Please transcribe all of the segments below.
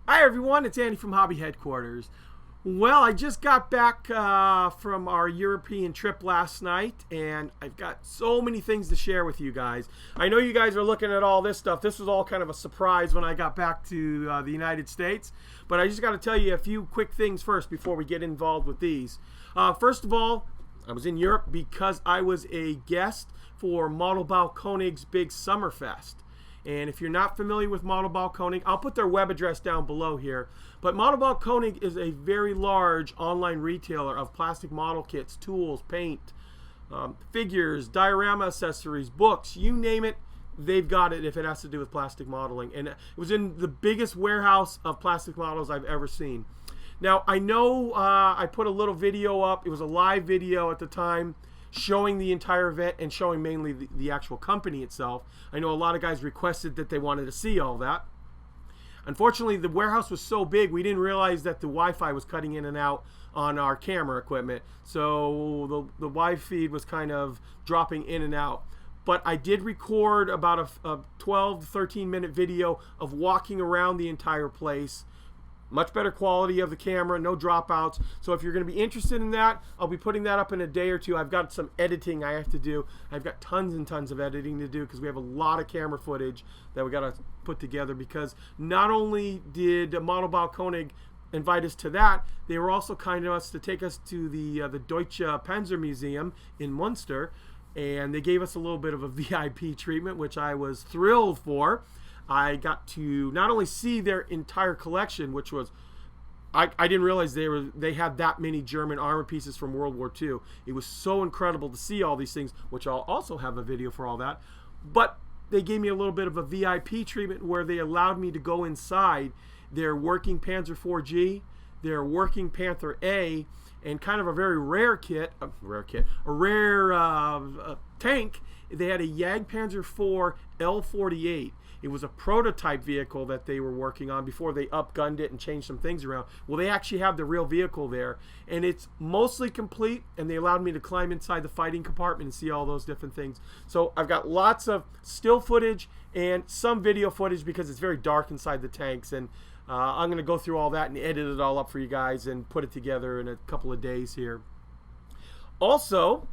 Hi everyone, it's Andy from Hobby Headquarters. Well, I just got back from our European trip last night, and I've got so many things to share with you guys. I know you guys are looking at all this stuff. This was all kind of a surprise when I got back to the United States, but I just got to tell you a few quick things first before we get involved with these. First of all, I was in Europe because I was a guest for Modelbau König's big Summerfest. And if you're not familiar with Modelbau König, I'll put their web address down below here. But Modelbau König is a very large online retailer of plastic model kits, tools, paint, figures, diorama accessories, books, you name it, they've got it if it has to do with plastic modeling. And it was in the biggest warehouse of plastic models I've ever seen. Now, I know I put a little video up. It was a live video at the time, showing the entire event and showing mainly the actual company itself. I know a lot of guys requested that they wanted to see all that. Unfortunately, the warehouse was so big, we didn't realize that the Wi-Fi was cutting in and out on our camera equipment. So the Wi-Fi feed was kind of dropping in and out. But I did record about a 12 to 13 minute video of walking around the entire place. Much better quality of the camera, no dropouts. So if you're going to be interested in that, I'll be putting that up in a day or two. I've got some editing I have to do. I've got tons and tons of editing to do because we have a lot of camera footage that we got to put together, because not only did Modelbau König invite us to that, they were also kind enough to take us to the Deutsche Panzer Museum in Munster, and they gave us a little bit of a VIP treatment, which I was thrilled for. I got to not only see their entire collection, which was, I didn't realize they had that many German armor pieces from World War II. It was so incredible to see all these things, which I'll also have a video for all that. But they gave me a little bit of a VIP treatment where they allowed me to go inside their working Panzer IV-G, their working Panther A, and kind of a very rare tank. They had a Jagdpanzer IV L48. It was a prototype vehicle that they were working on before they upgunned it and changed some things around. Well, they actually have the real vehicle there, and it's mostly complete, and they allowed me to climb inside the fighting compartment and see all those different things. So I've got lots of still footage and some video footage because it's very dark inside the tanks, and I'm going to go through all that and edit it all up for you guys and put it together in a couple of days here. Also,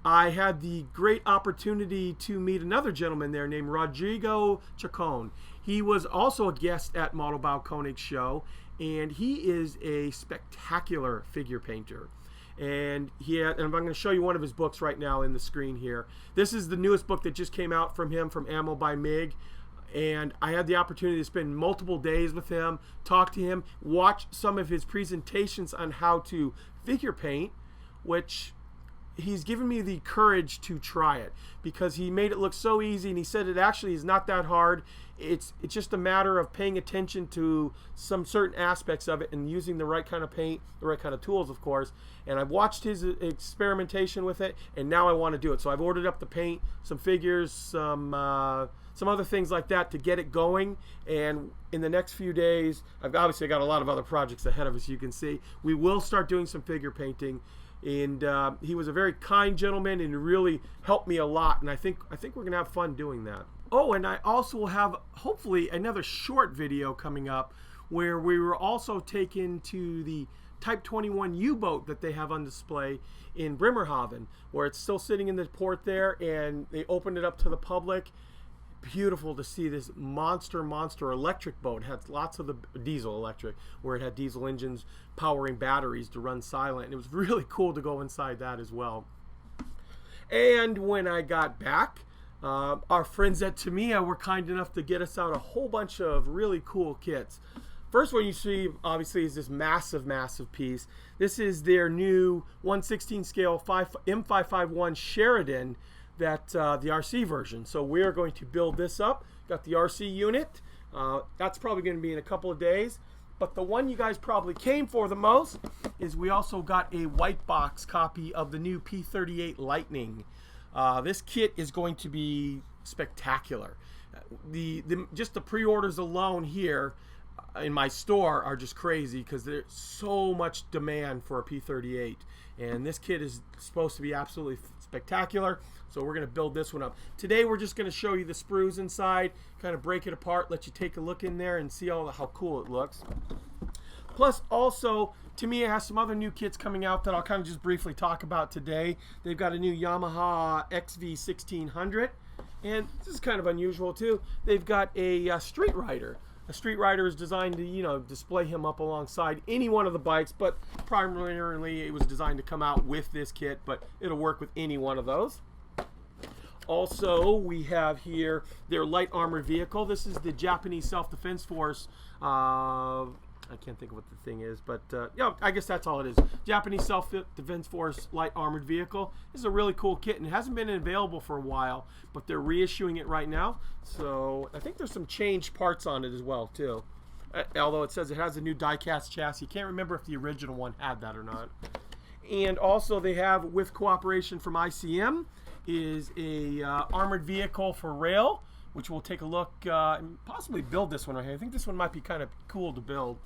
I had the great opportunity to meet another gentleman there named Rodrigo Chacon. He was also a guest at Modelbau König's show, and he is a spectacular figure painter. And I'm going to show you one of his books right now in the screen here. This is the newest book that just came out from him, from Ammo by MiG. And I had the opportunity to spend multiple days with him, talk to him, watch some of his presentations on how to figure paint, which he's given me the courage to try it because he made it look so easy, and he said it actually is not that hard. It's just a matter of paying attention to some certain aspects of it and using the right kind of paint, the right kind of tools, of course. And I've watched his experimentation with it, and now I want to do it. So I've ordered up the paint, some figures, some other things like that to get it going. And in the next few days, I've obviously got a lot of other projects ahead of us. You can see we will start doing some figure painting. And he was a very kind gentleman and really helped me a lot. And I think we're going to have fun doing that. Oh, and I also will have, hopefully, another short video coming up where we were also taken to the Type 21 U-boat that they have on display in Bremerhaven, where it's still sitting in the port there, and they opened it up to the public. Beautiful to see this monster electric boat. It had lots of the diesel electric, where it had diesel engines powering batteries to run silent, and it was really cool to go inside that as well. And when I got back, our friends at Tamiya were kind enough to get us out a whole bunch of really cool kits. First one you see, obviously, is this massive piece. This is their new 1/16 scale M551 Sheridan, that the RC version. So we are going to build this up. Got the RC unit. That's probably going to be in a couple of days. But the one you guys probably came for the most is we also got a white box copy of the new P38 Lightning. This kit is going to be spectacular. Just the pre-orders alone here in my store are just crazy because there's so much demand for a P38, and this kit is supposed to be absolutely spectacular. So we're going to build this one up. Today we're just going to show you the sprues inside, kind of break it apart, let you take a look in there and see how cool it looks. Plus also, Tamiya has some other new kits coming out that I'll kind of just briefly talk about today. They've got a new Yamaha Xv 1600, and this is kind of unusual too. They've got a street rider. A street rider is designed to, you know, display him up alongside any one of the bikes, but primarily it was designed to come out with this kit, but it'll work with any one of those. Also, we have here their light armored vehicle. This is the Japanese Self-Defense Force. I can't think of what the thing is, but yeah, I guess that's all it is. Japanese Self-Defense Force light armored vehicle. This is a really cool kit, and it hasn't been available for a while, but they're reissuing it right now. So I think there's some changed parts on it as well, too. Although it says it has a new die-cast chassis. Can't remember if the original one had that or not. And also they have, with cooperation from ICM, is a armored vehicle for rail, which we'll take a look and possibly build this one right here. I think this one might be kind of cool to build.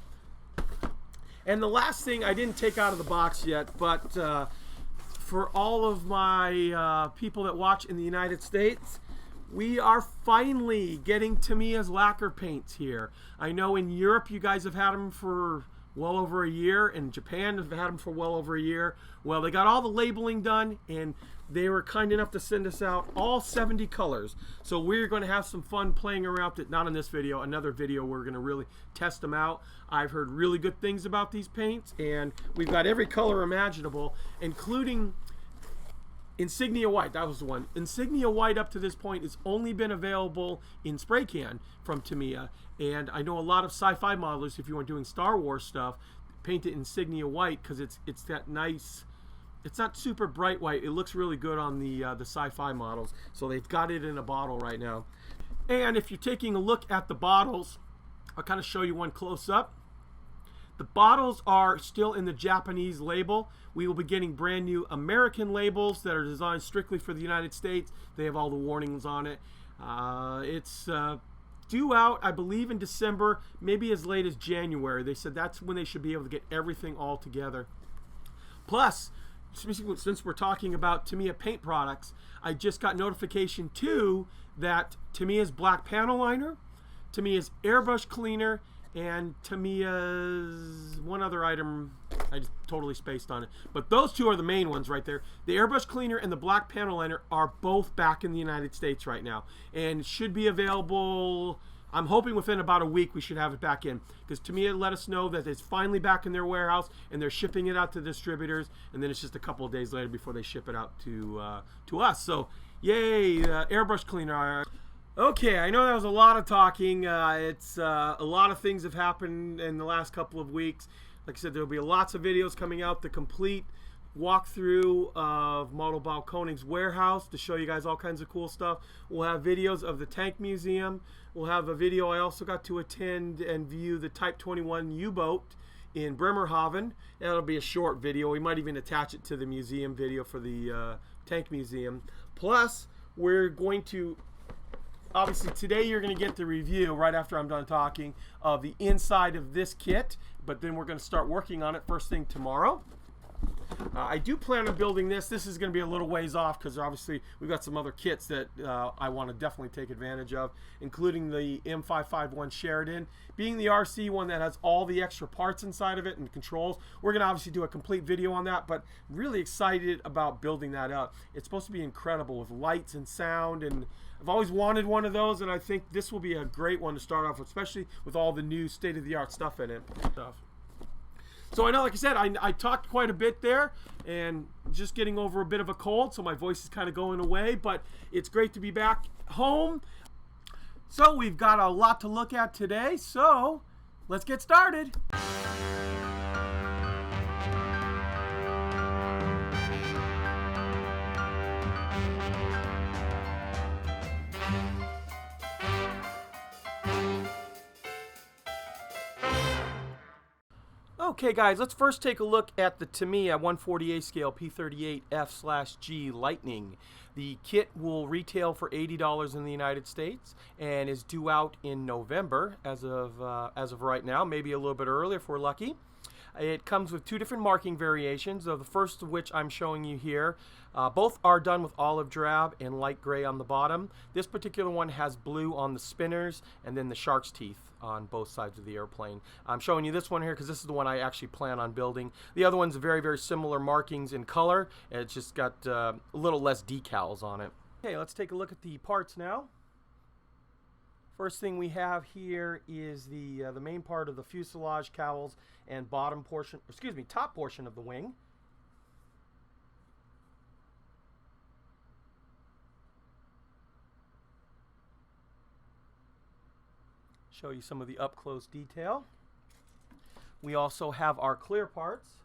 And the last thing I didn't take out of the box yet, but for all of my people that watch in the United States, we are finally getting Tamiya's lacquer paints here. I know in Europe you guys have had them for well over a year, and Japan have had them for well over a year. Well, they got all the labeling done, and they were kind enough to send us out all 70 colors. So we're going to have some fun playing around with it. Not in this video, another video we're going to really test them out. I've heard really good things about these paints, and we've got every color imaginable, including Insignia White. That was the one. Insignia White up to this point has only been available in spray can from Tamiya, and I know a lot of sci-fi modelers, if you weren't doing Star Wars stuff, paint it Insignia White because it's that nice. It's not super bright white. It looks really good on the sci-fi models. So they've got it in a bottle right now. And if you're taking a look at the bottles, I'll kind of show you one close up. The bottles are still in the Japanese label. We will be getting brand new American labels that are designed strictly for the United States. They have all the warnings on it. It's due out, I believe, in December, maybe as late as January. They said that's when they should be able to get everything all together. Plus, since we're talking about Tamiya paint products, I just got notification too that Tamiya's black panel liner, Tamiya's airbrush cleaner, and Tamiya's one other item, I just totally spaced on it, but those two are the main ones right there. The airbrush cleaner and the black panel liner are both back in the United States right now, and should be available. I'm hoping within about a week we should have it back in, because Tamiya let us know that it's finally back in their warehouse and they're shipping it out to distributors, and then it's just a couple of days later before they ship it out to us. So yay, airbrush cleaner. Okay, I know that was a lot of talking. It's a lot of things have happened in the last couple of weeks. Like I said, there'll be lots of videos coming out, the complete walkthrough of Modelbau Koning's warehouse to show you guys all kinds of cool stuff. We'll have videos of the tank museum. We'll have a video I also got to attend and view the Type 21 U-boat in Bremerhaven. That'll be a short video. We might even attach it to the museum video for the tank museum. Plus, we're going to, obviously today you're going to get the review right after I'm done talking of the inside of this kit, but then we're going to start working on it first thing tomorrow. I do plan on building this. This is going to be a little ways off because obviously we've got some other kits that I want to definitely take advantage of, including the M551 Sheridan. Being the RC one that has all the extra parts inside of it and controls, we're going to obviously do a complete video on that, but really excited about building that up. It's supposed to be incredible with lights and sound, and I've always wanted one of those, and I think this will be a great one to start off with, especially with all the new state-of-the-art stuff in it. So I know, like I said, I talked quite a bit there, and just getting over a bit of a cold, so my voice is kind of going away, but it's great to be back home. So we've got a lot to look at today, so let's get started. Okay guys, let's first take a look at the Tamiya 148 scale P38F/G Lightning. The kit will retail for $80 in the United States and is due out in November as of right now, maybe a little bit earlier if we're lucky. It comes with two different marking variations, the first of which I'm showing you here. Both are done with olive drab and light gray on the bottom. This particular one has blue on the spinners and then the shark's teeth on both sides of the airplane. I'm showing you this one here because this is the one I actually plan on building. The other one's very, very similar markings in color. It's just got a little less decals on it. Okay, let's take a look at the parts now. First thing we have here is the main part of the fuselage cowls and top portion of the wing. Show you some of the up-close detail. We also have our clear parts.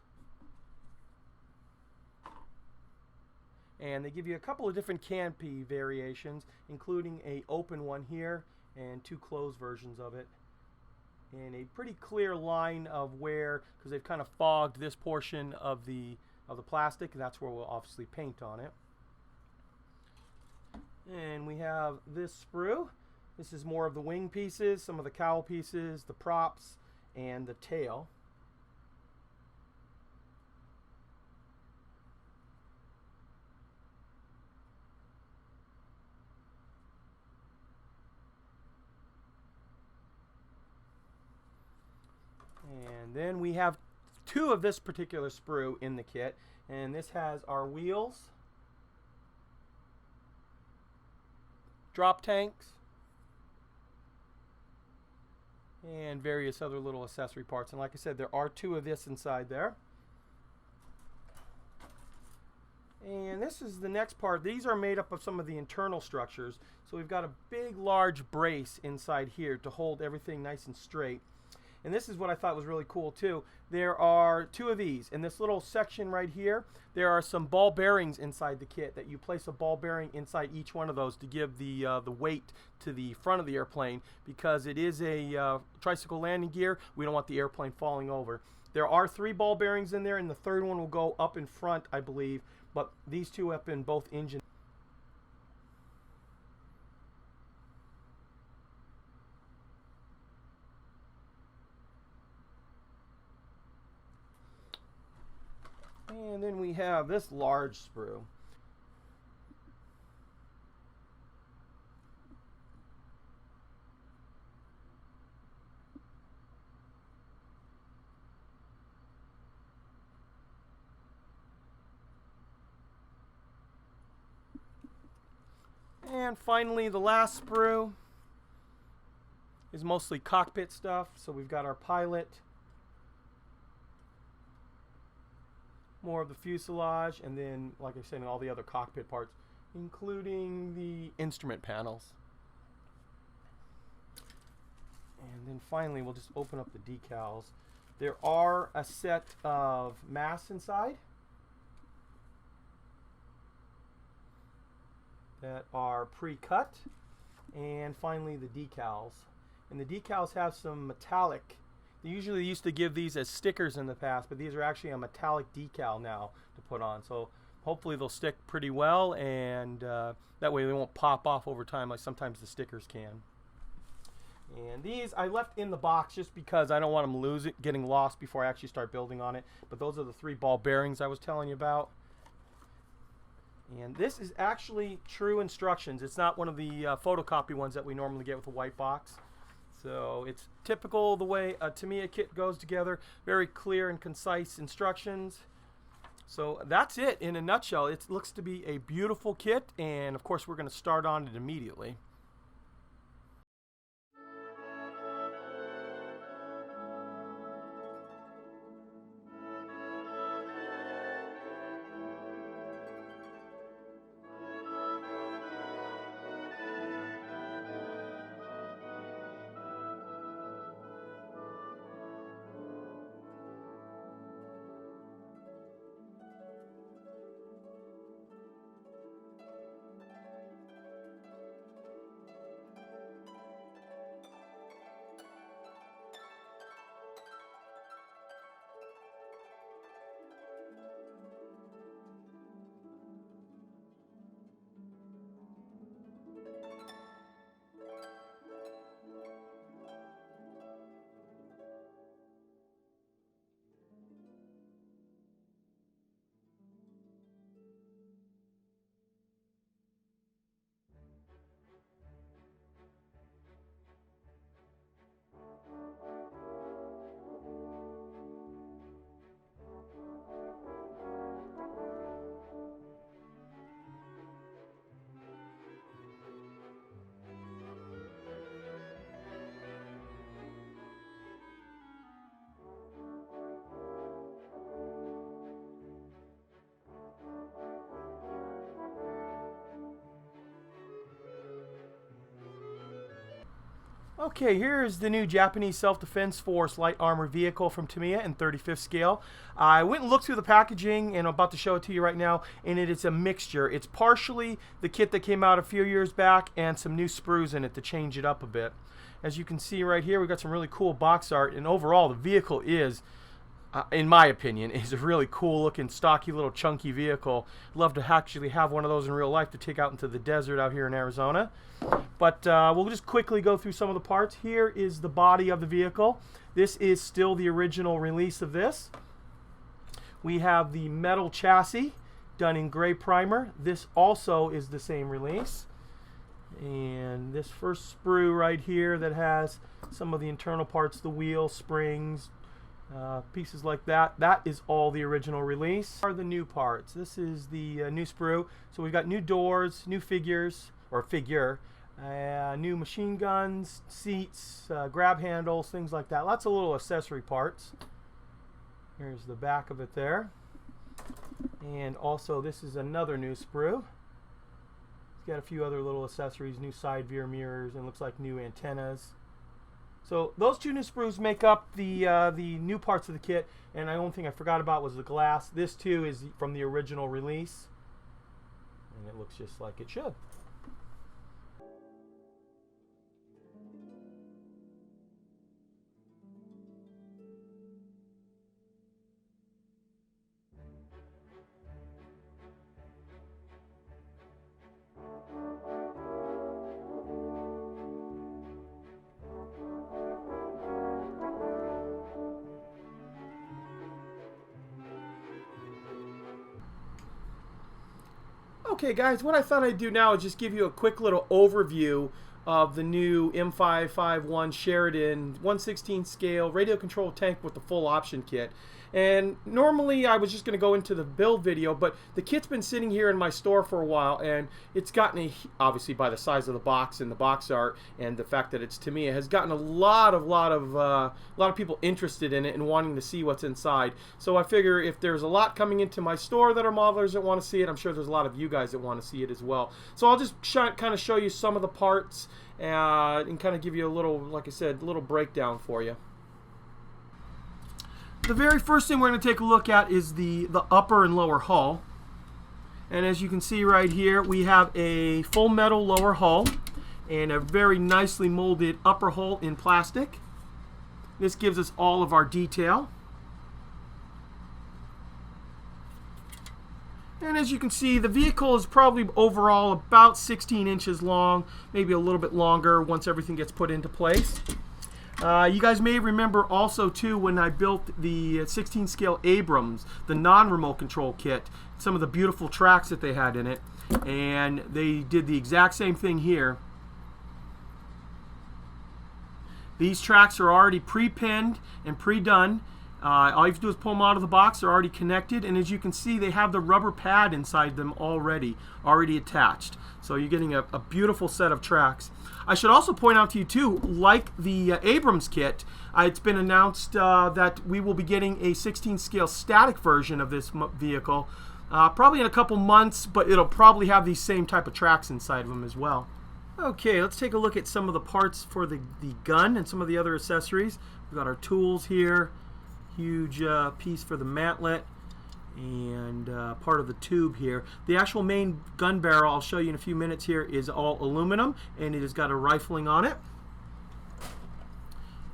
And they give you a couple of different canopy variations, including a open one here and two closed versions of it. And a pretty clear line of where, because they've kind of fogged this portion of the plastic, and that's where we'll obviously paint on it. And we have this sprue. This is more of the wing pieces, some of the cowl pieces, the props, and the tail. And then we have two of this particular sprue in the kit, and this has our wheels, drop tanks, and various other little accessory parts. And like I said, there are two of this inside there. And this is the next part. These are made up of some of the internal structures. So we've got a big, large brace inside here to hold everything nice and straight. And this is what I thought was really cool too. There are two of these. In this little section right here, there are some ball bearings inside the kit that you place a ball bearing inside each one of those to give the weight to the front of the airplane, because it is a tricycle landing gear. We don't want the airplane falling over. There are 3 ball bearings in there, and the third one will go up in front, I believe, but these two up in both engines. And then we have this large sprue. And finally, the last sprue is mostly cockpit stuff. So we've got our pilot, more of the fuselage, and then, like I said, all the other cockpit parts, including the instrument panels. And then finally, we'll just open up the decals. There are a set of masks inside that are pre-cut, and finally the decals. And the decals have some metallic. They usually used to give these as stickers in the past, but these are actually a metallic decal now to put on. So hopefully they'll stick pretty well, and that way they won't pop off over time like sometimes the stickers can. And these I left in the box just because I don't want them getting lost before I actually start building on it. But those are the 3 ball bearings I was telling you about. And this is actually true instructions. It's not one of the photocopy ones that we normally get with a white box. So it's typical the way a Tamiya kit goes together. Very clear and concise instructions. So that's it in a nutshell. It looks to be a beautiful kit, and of course we're going to start on it immediately. Okay, here is the new Japanese Self-Defense Force light armor vehicle from Tamiya in 35th scale. I went and looked through the packaging, and I'm about to show it to you right now, and it is a mixture. It's partially the kit that came out a few years back and some new sprues in it to change it up a bit. As you can see right here, we've got some really cool box art, and overall the vehicle is, in my opinion, is a really cool looking, stocky, little chunky vehicle. I'd love to actually have one of those in real life to take out into the desert out here in Arizona. But we'll just quickly go through some of the parts. Here is the body of the vehicle. This is still the original release of this. We have the metal chassis done in gray primer. This also is the same release. And this first sprue right here that has some of the internal parts, the wheel, springs, pieces like that, that is all the original release. Are the new parts. This is the new sprue. So we've got new doors, new figures, or figure, new machine guns, seats, grab handles, things like that. Lots of little accessory parts. Here's the back of it there. And also this is another new sprue. It's got a few other little accessories, new side view mirrors, and looks like new antennas. So those two new sprues make up the new parts of the kit, and the only thing I forgot about was the glass. This too is from the original release, and it looks just like it should. Okay guys, what I thought I'd do now is just give you a quick little overview of the new M551 Sheridan 1/16 scale radio controlled tank with the full option kit. And normally I was just going to go into the build video, but the kit's been sitting here in my store for a while, and it's gotten obviously by the size of the box and the box art and the fact that it's Tamiya, has gotten a lot of people interested in it and wanting to see what's inside. So I figure if there's a lot coming into my store that are modelers that want to see it, I'm sure there's a lot of you guys that want to see it as well. So I'll just kind of show you some of the parts and kind of give you a little, like I said, a little breakdown for you. The very first thing we're going to take a look at is the upper and lower hull. And as you can see right here, we have a full metal lower hull and a very nicely molded upper hull in plastic. This gives us all of our detail. And as you can see, the vehicle is probably overall about 16 inches long, maybe a little bit longer once everything gets put into place. You guys may remember also too when I built the 16 scale Abrams, the non-remote control kit, some of the beautiful tracks that they had in it, and they did the exact same thing here. These tracks are already pre-pinned and pre-done. All you have to do is pull them out of the box. They're already connected, and as you can see, they have the rubber pad inside them already attached. So you're getting a beautiful set of tracks. I should also point out to you too, like the Abrams kit, it's been announced that we will be getting a 16 scale static version of this vehicle, probably in a couple months, but it'll probably have these same type of tracks inside of them as well. Okay, let's take a look at some of the parts for the gun and some of the other accessories. We've got our tools here. Huge piece for the mantlet and part of the tube here. The actual main gun barrel, I'll show you in a few minutes here, is all aluminum, and it has got a rifling on it.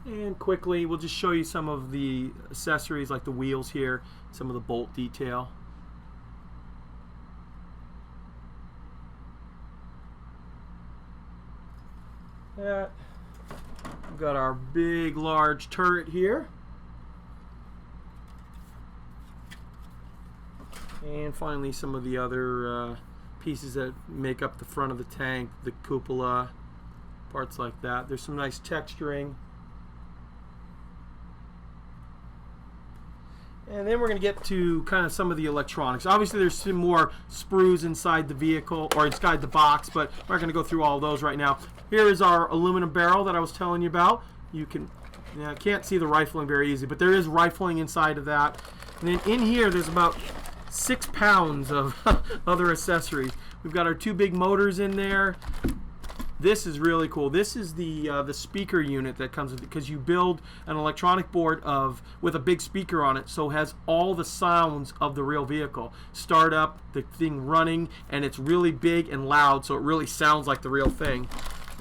And quickly we'll just show you some of the accessories like the wheels here, some of the bolt detail. We've got our big large turret here. And finally some of the other pieces that make up the front of the tank, the cupola, parts like that. There's some nice texturing. And then we're going to get to kind of some of the electronics. Obviously there's some more sprues inside the vehicle, or inside the box, but we're not going to go through all of those right now. Here is our aluminum barrel that I was telling you about. You can't see the rifling very easy, but there is rifling inside of that. And then in here there's about 6 pounds of other accessories. We've got our 2 big motors in there. This is really cool. This is the speaker unit that comes with it, because you build an electronic board with a big speaker on it, so it has all the sounds of the real vehicle. Start up, the thing running, and it's really big and loud, so it really sounds like the real thing.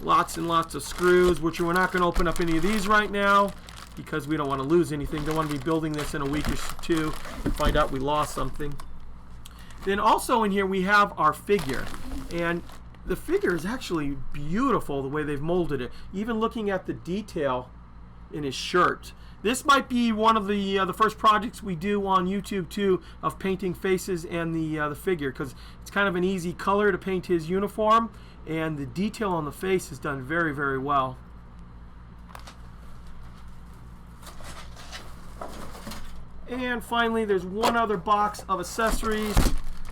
Lots and lots of screws, which we're not going to open up any of these right now because we don't want to lose anything. Don't want to be building this in a week or two and find out we lost something. Then also in here we have our figure, and the figure is actually beautiful the way they've molded it. Even looking at the detail in his shirt. This might be one of the first projects we do on YouTube too, of painting faces and the figure, because it's kind of an easy color to paint his uniform, and the detail on the face is done very, very well. And finally, there's one other box of accessories.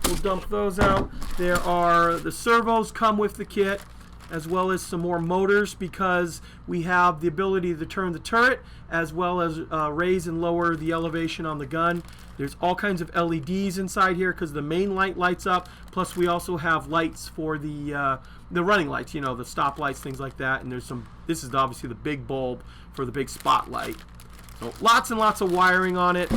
We'll dump those out. There are the servos come with the kit, as well as some more motors, because we have the ability to turn the turret as well as raise and lower the elevation on the gun. There's all kinds of LEDs inside here because the main light lights up, plus we also have lights for the running lights, you know, the stop lights, things like that. And there's some, this is obviously the big bulb for the big spotlight. So lots and lots of wiring on it.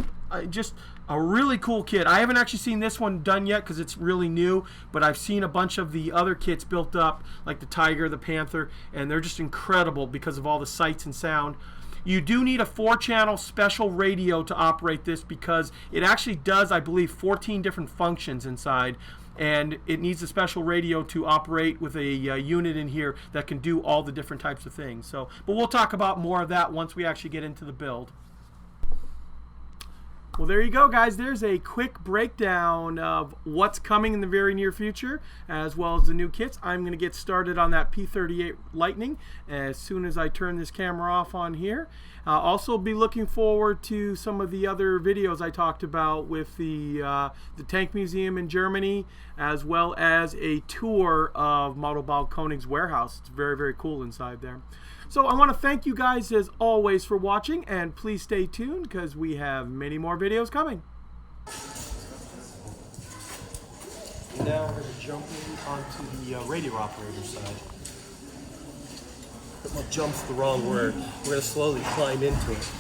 Just a really cool kit. I haven't actually seen this one done yet because it's really new, but I've seen a bunch of the other kits built up, like the Tiger, the Panther, and they're just incredible because of all the sights and sound. You do need a 4-channel special radio to operate this, because it actually does, I believe, 14 different functions inside, and it needs a special radio to operate with a unit in here that can do all the different types of things. So, but we'll talk about more of that once we actually get into the build. Well, there you go, guys. There's a quick breakdown of what's coming in the very near future, as well as the new kits. I'm going to get started on that P38 Lightning as soon as I turn this camera off on here. Also be looking forward to some of the other videos I talked about with the Tank Museum in Germany, as well as a tour of Modelbau Koenig's warehouse. It's very, very cool inside there. So I want to thank you guys as always for watching, and please stay tuned because we have many more videos coming. Now we're going to jump in onto the radio operator side. Well, jump's the wrong word. We're going to slowly climb into it.